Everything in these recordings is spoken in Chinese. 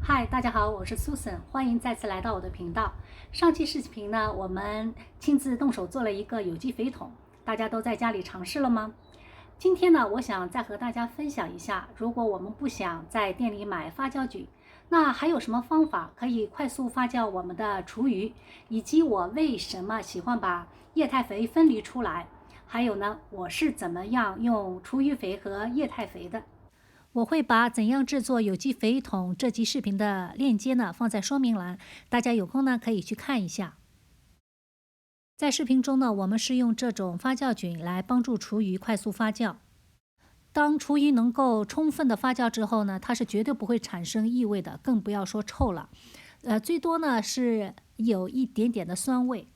嗨，大家好，我是 Susan，欢迎再次来到我的频道。上期视频呢，我们亲自动手做了一个有机肥桶，大家都在家里尝试了吗？今天呢，我想再和大家分享一下，如果我们不想在店里买发酵菌，那还有什么方法可以快速发酵我们的厨余，以及我为什么喜欢把液态肥分离出来，还有呢，我是怎么样用厨余肥和液态肥的。我会把怎样制作有机肥桶这集视频的链接呢放在说明栏，大家有空呢可以去看一下。在视频中呢，我们是用这种发酵菌来帮助厨余快速发酵。当厨余能够充分的发酵之后呢，它是绝对不会产生异味的，更不要说臭了。最多呢是有一点点的酸味。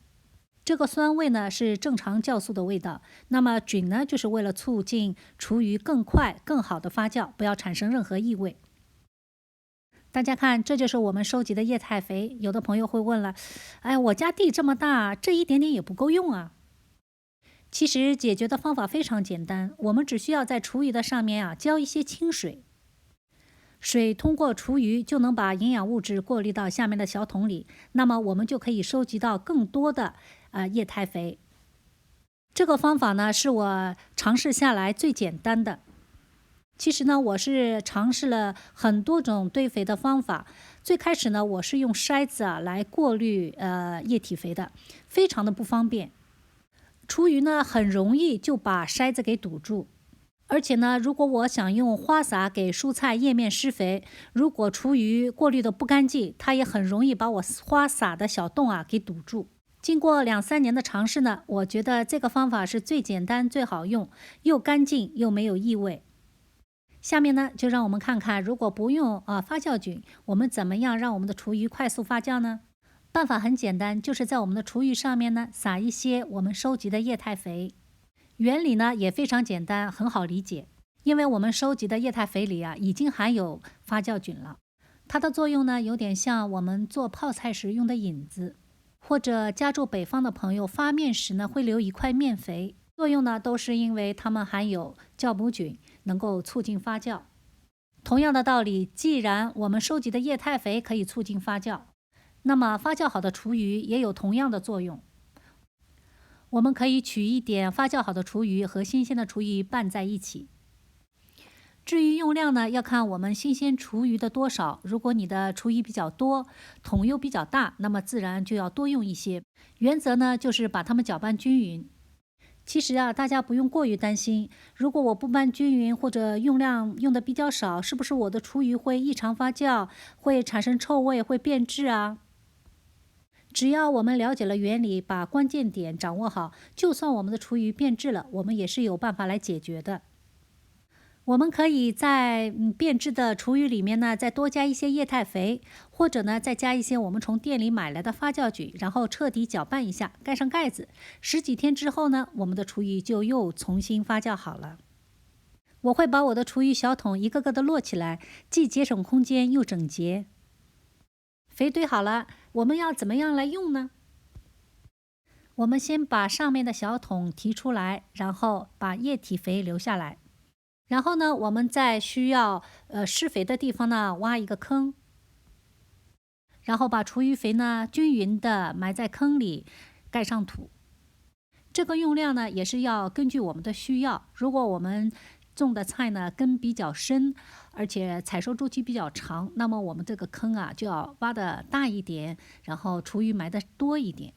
这个酸味呢是正常酵素的味道，那么菌呢就是为了促进厨余更快、更好的发酵，不要产生任何异味。大家看，这就是我们收集的液态肥。有的朋友会问了，哎，我家地这么大，这一点点也不够用啊。其实解决的方法非常简单，我们只需要在厨余的上面浇一些清水，水通过厨余就能把营养物质过滤到下面的小桶里，那么我们就可以收集到更多的液态肥。这个方法呢是我尝试下来最简单的。其实呢，我是尝试了很多种堆肥的方法。最开始呢，我是用筛子来过滤液体肥的，非常的不方便。厨余呢很容易就把筛子给堵住。而且呢，如果我想用花洒给蔬菜叶面施肥，如果厨余过滤的不干净，它也很容易把我花洒的小洞给堵住。经过2-3年的尝试呢，我觉得这个方法是最简单、最好用，又干净又没有异味。下面呢，就让我们看看，如果不用发酵菌，我们怎么样让我们的厨余快速发酵呢？办法很简单，就是在我们的厨余上面呢撒一些我们收集的液态肥。原理呢也非常简单，很好理解，因为我们收集的液态肥里已经含有发酵菌了。它的作用呢有点像我们做泡菜时用的引子，或者家住北方的朋友发面时呢会留一块面肥，作用呢都是因为它们含有酵母菌，能够促进发酵。同样的道理，既然我们收集的液态肥可以促进发酵，那么发酵好的厨余也有同样的作用。我们可以取一点发酵好的厨余和新鲜的厨余拌在一起。至于用量呢，要看我们新鲜厨余的多少。如果你的厨余比较多，桶又比较大，那么自然就要多用一些。原则呢，就是把它们搅拌均匀。其实大家不用过于担心，如果我不拌均匀或者用量用的比较少，是不是我的厨余会异常发酵，会产生臭味，会变质啊？只要我们了解了原理，把关键点掌握好，就算我们的厨余变质了，我们也是有办法来解决的。我们可以在变质的厨余里面呢，再多加一些液态肥，或者呢，再加一些我们从店里买来的发酵菌，然后彻底搅拌一下，盖上盖子。10几天之后呢，我们的厨余就又重新发酵好了。我会把我的厨余小桶一个个的摞起来，既节省空间又整洁。肥堆好了，我们要怎么样来用呢？我们先把上面的小桶提出来，然后把液体肥留下来。然后呢，我们在需要施肥的地方呢挖一个坑，然后把厨余肥呢均匀的埋在坑里，盖上土。这个用量呢也是要根据我们的需要。如果我们种的菜呢根比较深，而且采收周期比较长，那么我们这个坑就要挖的大一点，然后厨余埋的多一点。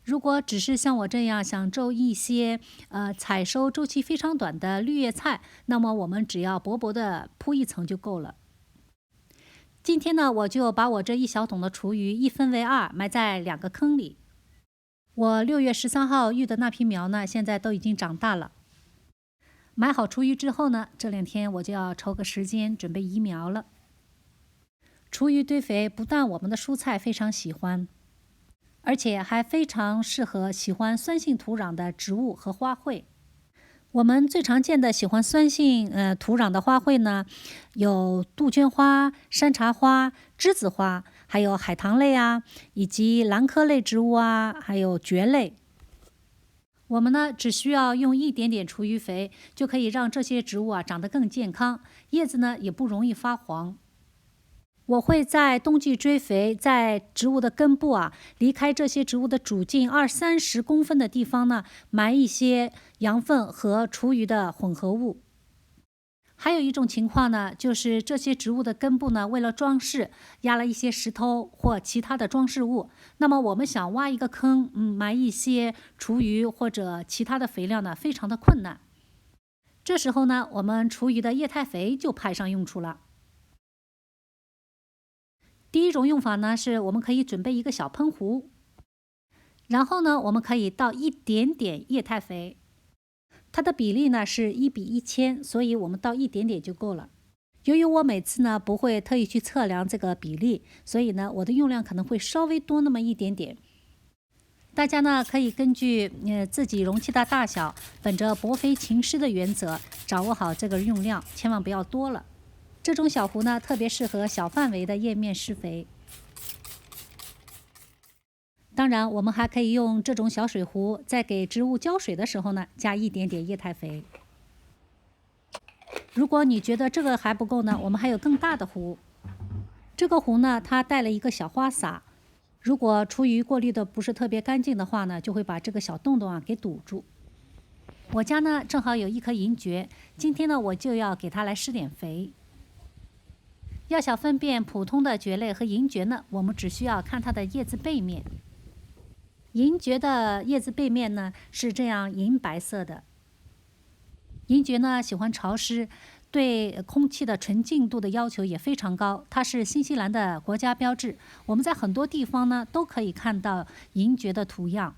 如果只是像我这样想种一些采收周期非常短的绿叶菜，那么我们只要薄薄的铺一层就够了。今天呢，我就把我这1小桶的厨余一分为2，埋在2个坑里。我6月13号育的那批苗呢，现在都已经长大了。埋好厨余之后呢，这2天我就要抽个时间准备移苗了。厨余堆肥不但我们的蔬菜非常喜欢，而且还非常适合喜欢酸性土壤的植物和花卉。我们最常见的喜欢酸性土壤的花卉呢，有杜鹃花、山茶花、栀子花，还有海棠类以及兰科类植物还有蕨类。我们呢，只需要用一点点厨余肥，就可以让这些植物长得更健康，叶子呢也不容易发黄。我会在冬季追肥，在植物的根部离开这些植物的主茎20-30公分的地方呢，埋一些羊粪和厨余的混合物。还有一种情况呢，就是这些植物的根部呢，为了装饰，压了一些石头或其他的装饰物。那么我们想挖一个坑，埋一些厨余或者其他的肥料呢，非常的困难。这时候呢，我们厨余的液态肥就派上用处了。第一种用法呢，是我们可以准备一个小喷壶，然后呢，我们可以倒一点点液态肥，它的比例呢是1:1000，所以我们倒一点点就够了。由于我每次呢不会特意去测量这个比例，所以呢我的用量可能会稍微多那么一点点。大家呢可以根据自己容器的大小，本着薄肥勤施的原则，掌握好这个用量，千万不要多了。这种小壶呢，特别适合小范围的叶面施肥。当然，我们还可以用这种小水壶，在给植物浇水的时候呢，加一点点液态肥。如果你觉得这个还不够呢，我们还有更大的壶。这个壶呢，它带了一个小花洒，如果厨余过滤的不是特别干净的话呢，就会把这个小洞洞给堵住。我家呢正好有一颗银蕨，今天呢我就要给它来施点肥。要想分辨普通的蕨类和银蕨呢，我们只需要看它的叶子背面。银蕨的叶子背面呢是这样银白色的。银蕨呢喜欢潮湿，对空气的纯净度的要求也非常高，它是新西兰的国家标志。我们在很多地方呢都可以看到银蕨的图样。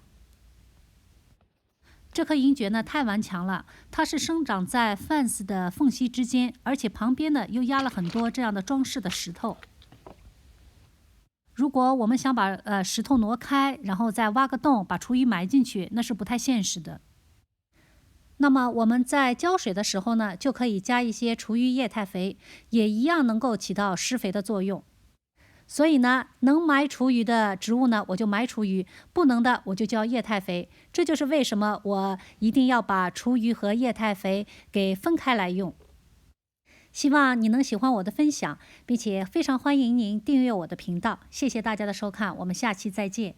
这棵银蕨呢太顽强了，它是生长在 fence 的缝隙之间，而且旁边呢又压了很多这样的装饰的石头。如果我们想把石头挪开，然后再挖个洞把厨余埋进去，那是不太现实的。那么我们在浇水的时候呢，就可以加一些厨余液态肥，也一样能够起到施肥的作用。所以呢，能埋厨余的植物呢，我就埋厨余；不能的，我就浇液态肥。这就是为什么我一定要把厨余和液态肥给分开来用。希望你能喜欢我的分享，并且非常欢迎您订阅我的频道。谢谢大家的收看，我们下期再见。